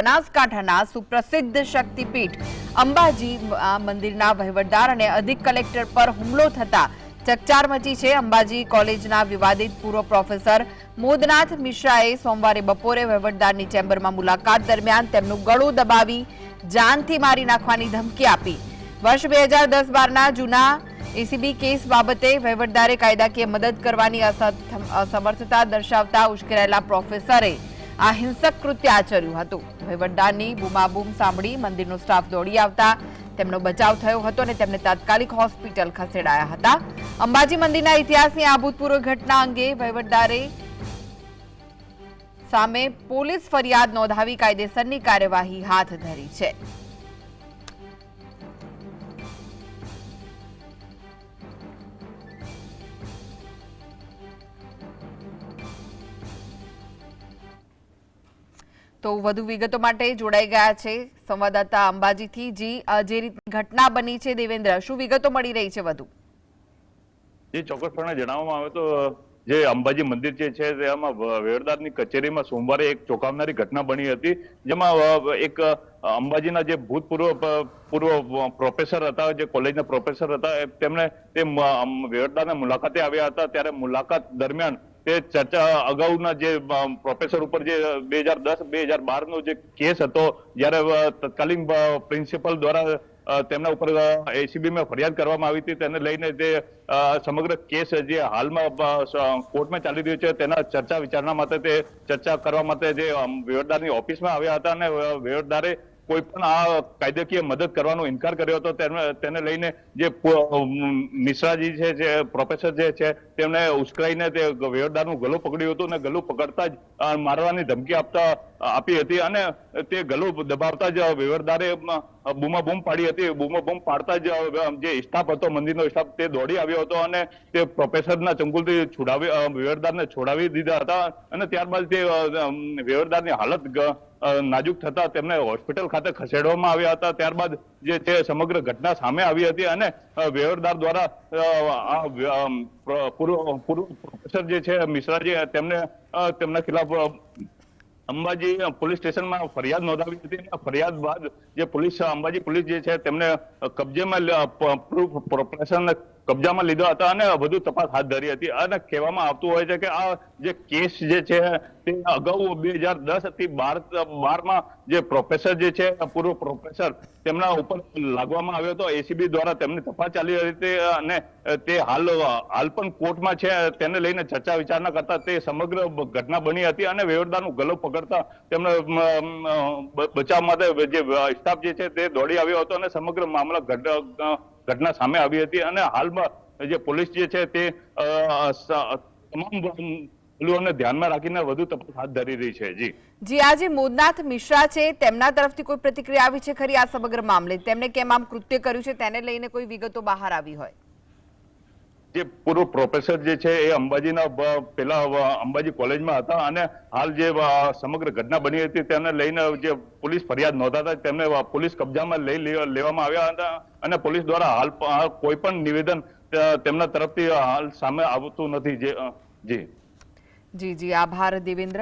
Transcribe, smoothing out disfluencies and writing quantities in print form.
બનાસકાંઠાના સુપ્રસિદ્ધ શક્તિપીઠ અંબાજી મંદિરના વહીવટદાર અને અધિક કલેક્ટર પર હુમલો થતા ચકચાર મચી છે। અંબાજી કોલેજના વિવાદિત પૂર્વ પ્રોફેસર મોદનાથ મિશ્રાએ સોમવારે બપોરે વહીવટદારની ચેમ્બરમાં મુલાકાત દરમિયાન તેમનું ગળું દબાવી જાનથી મારી નાખવાની ધમકી આપી। વર્ષ 2010-12ના જૂના એસીબી કેસ બાબતે વહીવટદારે કાયદાકીય મદદ કરવાની અસમર્થતા દર્શાવતા ઉશ્કેરાયેલા પ્રોફેસરે આ હિંસક કૃત્ય આચર્યું હતું। વહીવટદારની બૂમાબૂમ સાંભળી મંદિરનો સ્ટાફ દોડી આવતા તેમનો બચાવ થયો હતો અને તેમને તાત્કાલિક હોસ્પિટલ ખસેડાયા હતા। અંબાજી મંદિરના ઇતિહાસની આ ભૂતપૂર્વ ઘટના અંગે વહીવટદારે સામે પોલીસ ફરિયાદ નોંધાવી કાયદેસરની કાર્યવાહી હાથ ધરી છે। તો વધુ વિગતો માટે જોડાઈ ગયા છે સંવાદદાતા અંબાજીથી। જી, જે રીતની ઘટના બની છે દેવેન્દ્ર, શું વિગતો મળી રહી છે વધુ? જે ચોક્કસપણે જણાવવામાં આવે તો જે અંબાજી મંદિર જે છે તેમાં વહીવટદારની કચેરીમાં સોમવારે એક ચોંકાવનારી ઘટના બની હતી, જેમાં એક અંબાજીના જે પૂર્વ પ્રોફેસર હતા, જે કોલેજના પ્રોફેસર હતા, તેમણે તે વહીવટદારની મુલાકાતે આવ્યા હતા। ત્યારે મુલાકાત દરમિયાન તે ચર્ચા અગાઉના જે પ્રોફેસર ઉપર જે 2010-2012 નો જે કેસ હતો, જ્યારે તત્કાલીન પ્રિન્સિપલ દ્વારા તેમના ઉપર એસીબીમાં ફરિયાદ કરવામાં આવી હતી, તેને લઈને તે સમગ્ર કેસ જે હાલમાં કોર્ટમાં ચાલી રહ્યો છે તેના ચર્ચા વિચારણા માટે તે ચર્ચા કરવા માટે જે વહીવટદારની ઓફિસમાં આવ્યા હતા અને વહીવટદારે કોઈ પણ આ કાયદાકીય મદદ કરવાનો ઇનકાર કર્યો હતો। તેને લઈને જે મિશ્રાજી છે, જે પ્રોફેસર જે છે, તેમને ઉશ્કેરાઈને તે વહીવટદારનું ગળું પકડ્યું હતું અને ગળું પકડતા જ મારવાની ધમકી આપી હતી અને તે ગળું દબાવતા જ વહીવટદારે બૂમાબૂમ પાડી હતી। બૂમાબૂમ પાડતા જ જે સ્ટાફ હતો, મંદિરનો સ્ટાફ, તે દોડી આવ્યો હતો અને તે પ્રોફેસરના ચંગુલથી વહીવટદારને છોડાવી દીધા હતા અને ત્યારબાદ તે વહીવટદારની હાલત નાજુક થતા તેમને હોસ્પિટલ ખાતે ખસેડવામાં આવ્યા હતા। ત્યારબાદ જે છે સમગ્ર ઘટના સામે આવી હતી અને વહીવટદાર દ્વારા પૂર્વ પ્રોફેસર જે છે મિશ્રાજી, તેમના ખિલાફ અંબાજી પોલીસ સ્ટેશનમાં ફરિયાદ નોંધાવી હતી। ફરિયાદ બાદ જે અંબાજી પોલીસ જે છે તેમને પ્રોફેસરને કબજામાં લીધા હતા અને વધુ તપાસ હાથ ધરી હતી। અને કહેવામાં આવતું હોય છે કે આ જે કેસ જે છે તે અગાઉ 2010થી 12માં જે પ્રોફેસર જે છે, પૂર્વ પ્રોફેસર, તેમના ઉપર લાગવામાં આવ્યો હતો। એસીબી દ્વારા તેમની તપાસ ચાલી રહી હતી અને તે હાલ પણ કોર્ટમાં છે। તેને લઈને ચર્ચા વિચારણા કરતા તે સમગ્ર ઘટના બની હતી અને વહીવટદારનું ગળું પકડતા તેમને બચાવ માટે જે સ્ટાફ જે છે તે દોડી આવ્યો હતો અને સમગ્ર મામલા ઘટના સામે આવી હતી અને હાલમાં જે પોલીસ જે છે તે તમામ પગલાઓને ધ્યાનમાં રાખીને વધુ તપાસ હાથ ધરી રહી છે। જી, આ જે મોદનાથ મિશ્રા છે તેમના તરફથી કોઈ પ્રતિક્રિયા આવી છે ખરી આ સમગ્ર મામલે? તેમણે કેમ આમ કૃત્ય કર્યું છે તેને લઈને કોઈ વિગતો બહાર આવી હોય? જે પૂર્વ પ્રોફેસર જે છે એ અંબાજીના પેલા અંબાજી કોલેજમાં હતા અને હાલ જે સમગ્ર ઘટના બની હતી તેને લઈને જે પોલીસ ફરિયાદ નોંધાતા તેમને પોલીસ કબજામાં લેવામાં આવ્યા હતા અને પોલીસ દ્વારા હાલ કોઈ પણ નિવેદન તેમના તરફથી હાલ સામે આવતું નથી। જી, આભાર દેવેન્દ્ર।